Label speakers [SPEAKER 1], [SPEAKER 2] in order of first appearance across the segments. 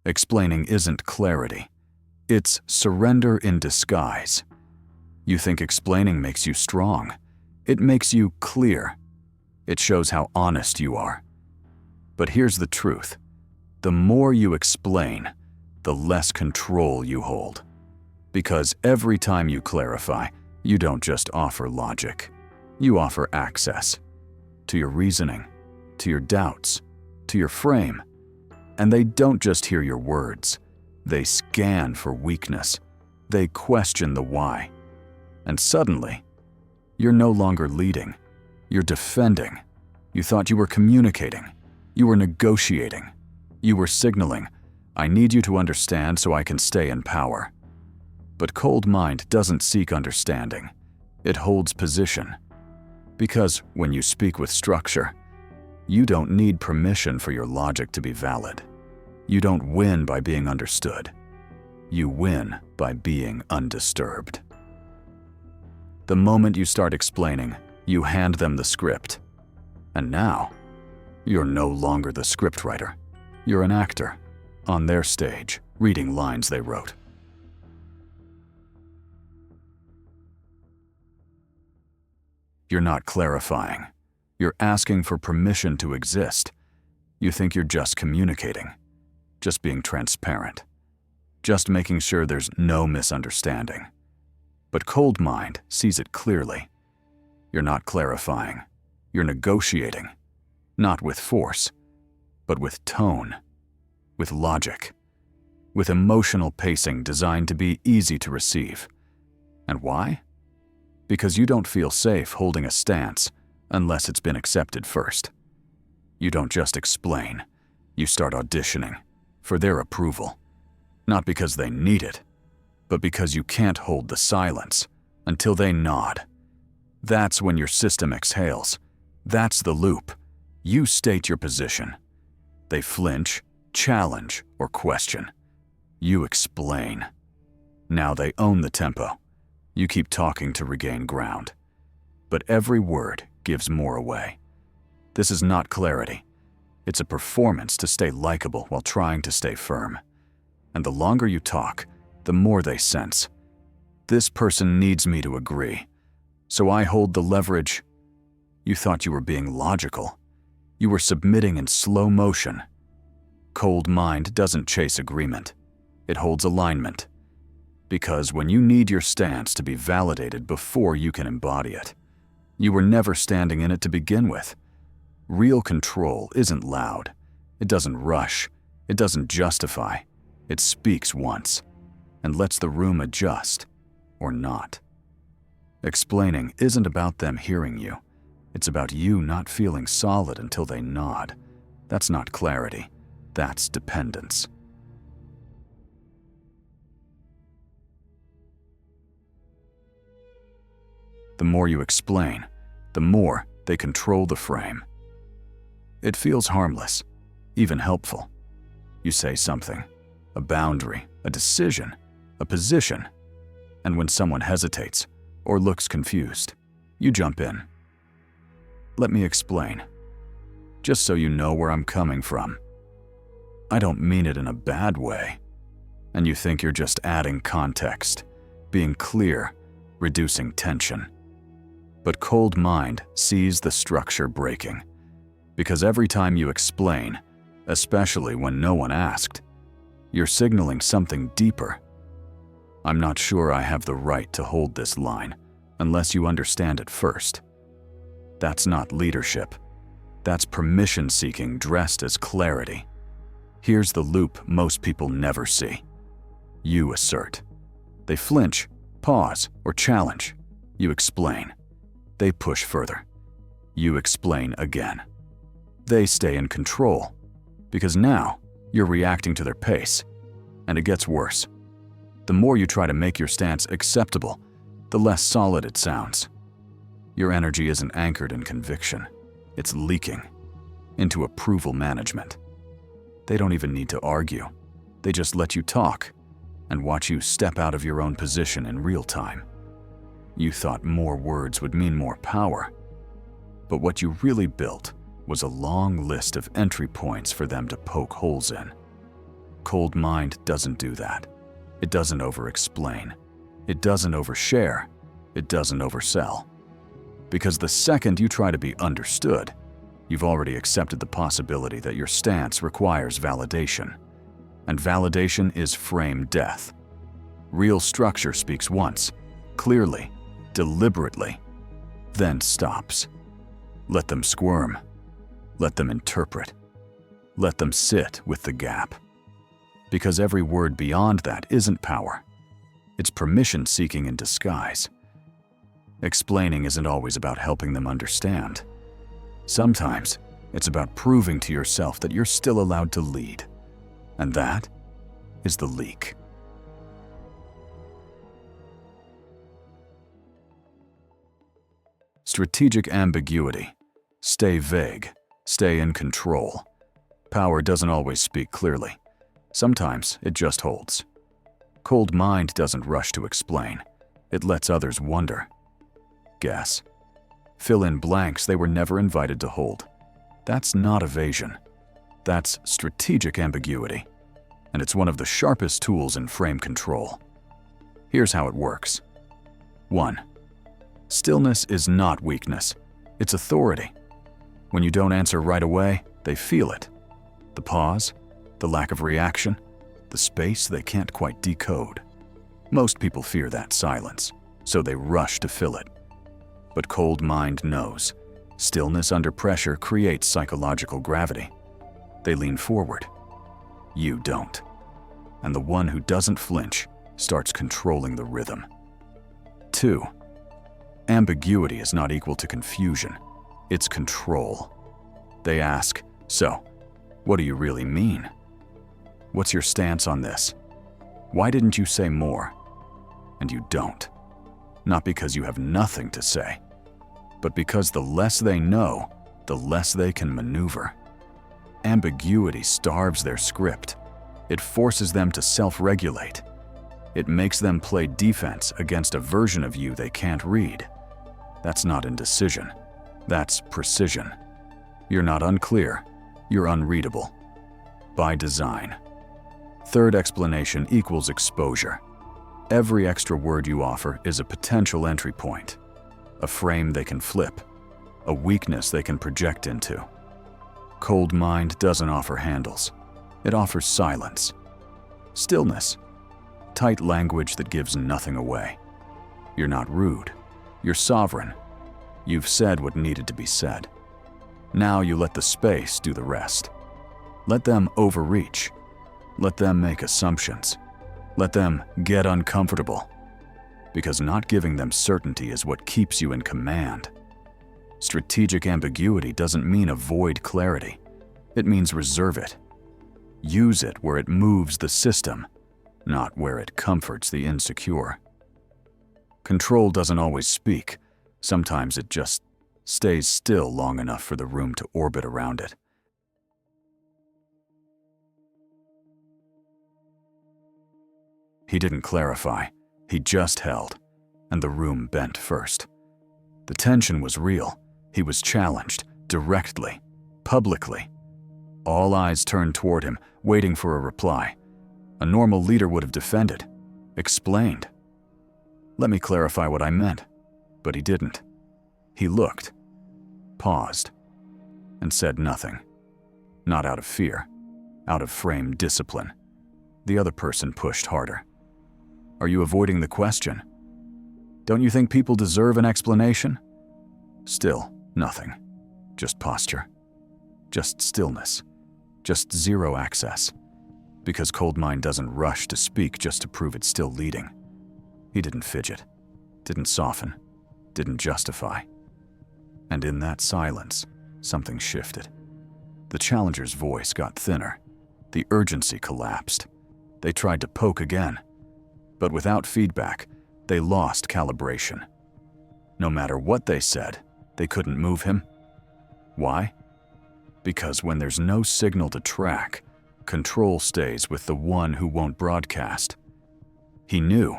[SPEAKER 1] Explaining isn't clarity. It's surrender in disguise. You think explaining makes you strong. It makes you clear. It shows how honest you are. But here's the truth. The more you explain, the less control you hold. Because every time you clarify, you don't just offer logic. You offer access to your reasoning, to your doubts, to your frame. And they don't just hear your words. They scan for weakness. They question the why. And suddenly, you're no longer leading. You're defending. You thought you were communicating. You were negotiating. You were signaling, I need you to understand so I can stay in power. But cold mind doesn't seek understanding. It holds position. Because when you speak with structure, you don't need permission for your logic to be valid. You don't win by being understood. You win by being undisturbed. The moment you start explaining, you hand them the script. And now, you're no longer the scriptwriter. You're an actor, on their stage, reading lines they wrote. You're not clarifying. You're asking for permission to exist. You think you're just communicating, just being transparent, just making sure there's no misunderstanding. But cold mind sees it clearly. You're not clarifying. You're negotiating, not with force, but with tone, with logic, with emotional pacing designed to be easy to receive. And why? Because you don't feel safe holding a stance unless it's been accepted first. You don't just explain, you start auditioning for their approval, not because they need it, but because you can't hold the silence until they nod. That's when your system exhales. That's the loop. You state your position. They flinch, challenge, or question. You explain. Now they own the tempo. You keep talking to regain ground. But every word gives more away. This is not clarity. It's a performance to stay likable while trying to stay firm. And the longer you talk, the more they sense. This person needs me to agree. So I hold the leverage. You thought you were being logical. You were submitting in slow motion. Cold mind doesn't chase agreement. It holds alignment. Because when you need your stance to be validated before you can embody it, you were never standing in it to begin with. Real control isn't loud. It doesn't rush. It doesn't justify. It speaks once and lets the room adjust or not. Explaining isn't about them hearing you. It's about you not feeling solid until they nod. That's not clarity. That's dependence. The more you explain, the more they control the frame. It feels harmless, even helpful. You say something, a boundary, a decision, a position, and when someone hesitates or looks confused, you jump in. Let me explain, just so you know where I'm coming from. I don't mean it in a bad way. And you think you're just adding context, being clear, reducing tension. But cold mind sees the structure breaking. Because every time you explain, especially when no one asked, you're signaling something deeper. I'm not sure I have the right to hold this line unless you understand it first. That's not leadership. That's permission-seeking dressed as clarity. Here's the loop most people never see. You assert. They flinch, pause, or challenge. You explain. They push further. You explain again. They stay in control, because now you're reacting to their pace, and it gets worse. The more you try to make your stance acceptable, the less solid it sounds. Your energy isn't anchored in conviction. It's leaking into approval management. They don't even need to argue. They just let you talk and watch you step out of your own position in real time. You thought more words would mean more power, but what you really built was a long list of entry points for them to poke holes in. cold mind doesn't do that. It doesn't over-explain. It doesn't overshare. It doesn't oversell. Because the second you try to be understood, you've already accepted the possibility that your stance requires validation. And validation is frame death. Real structure speaks once, clearly, deliberately, then stops. Let them squirm. Let them interpret. Let them sit with the gap. Because every word beyond that isn't power. It's permission seeking in disguise. Explaining isn't always about helping them understand. Sometimes it's about proving to yourself that you're still allowed to lead. And that is the leak. Strategic ambiguity. Stay vague. Stay in control. Power doesn't always speak clearly. Sometimes it just holds. Cold mind doesn't rush to explain. It lets others wonder. Guess. Fill in blanks they were never invited to hold. That's not evasion. That's strategic ambiguity. And it's one of the sharpest tools in frame control. Here's how it works. 1. Stillness is not weakness. It's authority. When you don't answer right away, they feel it. The pause, the lack of reaction, the space they can't quite decode. Most people fear that silence, so they rush to fill it. But cold mind knows. Stillness under pressure creates psychological gravity. They lean forward. You don't. And the one who doesn't flinch starts controlling the rhythm. 2. Ambiguity is not equal to confusion. It's control. They ask, so, what do you really mean? What's your stance on this? Why didn't you say more? And you don't. Not because you have nothing to say, but because the less they know, the less they can maneuver. Ambiguity starves their script. It forces them to self-regulate. It makes them play defense against a version of you they can't read. That's not indecision. That's precision. You're not unclear. You're unreadable. By design. Third explanation equals exposure. Every extra word you offer is a potential entry point, a frame they can flip, a weakness they can project into. Cold mind doesn't offer handles. It offers silence. Stillness. Tight language that gives nothing away. You're not rude. You're sovereign. You've said what needed to be said. Now you let the space do the rest. Let them overreach. Let them make assumptions. Let them get uncomfortable. Because not giving them certainty is what keeps you in command. Strategic ambiguity doesn't mean avoid clarity. It means reserve it. Use it where it moves the system, not where it comforts the insecure. Control doesn't always speak. Sometimes it just stays still long enough for the room to orbit around it. He didn't clarify. He just held, and the room bent first. The tension was real. He was challenged, directly, publicly. All eyes turned toward him, waiting for a reply. A normal leader would have defended, explained. Let me clarify what I meant. But he didn't. He looked, paused, and said nothing. Not out of fear, out of frame discipline. The other person pushed harder. Are you avoiding the question? Don't you think people deserve an explanation? Still, nothing. Just posture. Just stillness. Just zero access. Because cold mind doesn't rush to speak just to prove it's still leading. He didn't fidget, didn't soften, didn't justify. And in that silence, something shifted. The challenger's voice got thinner. The urgency collapsed. They tried to poke again. But without feedback, they lost calibration. No matter what they said, they couldn't move him. Why? Because when there's no signal to track, control stays with the one who won't broadcast. He knew,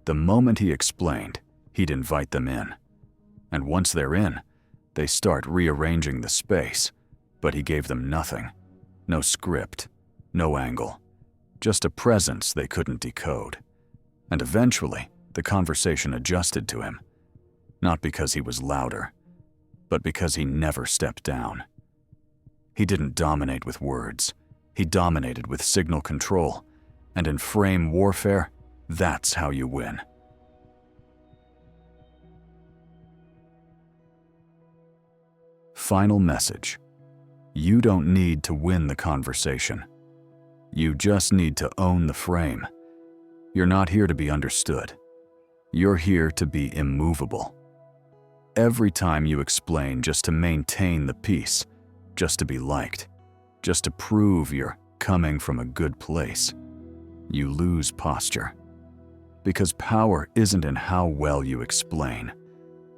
[SPEAKER 1] the moment he explained, he'd invite them in. And once they're in, they start rearranging the space, but he gave them nothing. No script, no angle, just a presence they couldn't decode. And eventually, the conversation adjusted to him, not because he was louder, but because he never stepped down. He didn't dominate with words. He dominated with signal control. And in frame warfare, that's how you win. Final message. You don't need to win the conversation. You just need to own the frame. You're not here to be understood. You're here to be immovable. Every time you explain just to maintain the peace, just to be liked, just to prove you're coming from a good place, you lose posture. Because power isn't in how well you explain.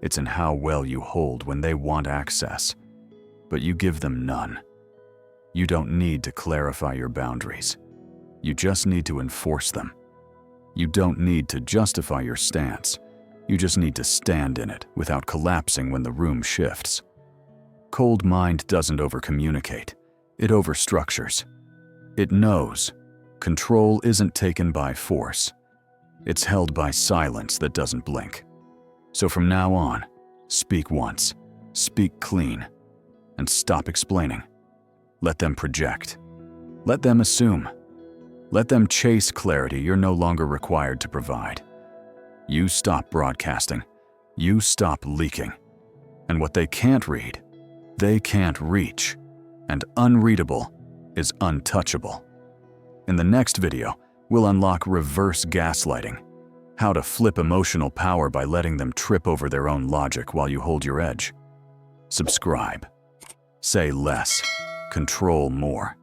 [SPEAKER 1] It's in how well you hold when they want access, but you give them none. You don't need to clarify your boundaries. You just need to enforce them. You don't need to justify your stance. You just need to stand in it without collapsing when the room shifts. Cold mind doesn't overcommunicate. It overstructures. It knows control isn't taken by force. It's held by silence that doesn't blink. So from now on, speak once, speak clean, and stop explaining. Let them project. Let them assume. Let them chase clarity you're no longer required to provide. You stop broadcasting. You stop leaking. And what they can't read, they can't reach. And unreadable is untouchable. In the next video, we'll unlock reverse gaslighting, how to flip emotional power by letting them trip over their own logic while you hold your edge. Subscribe. Say less. Control more.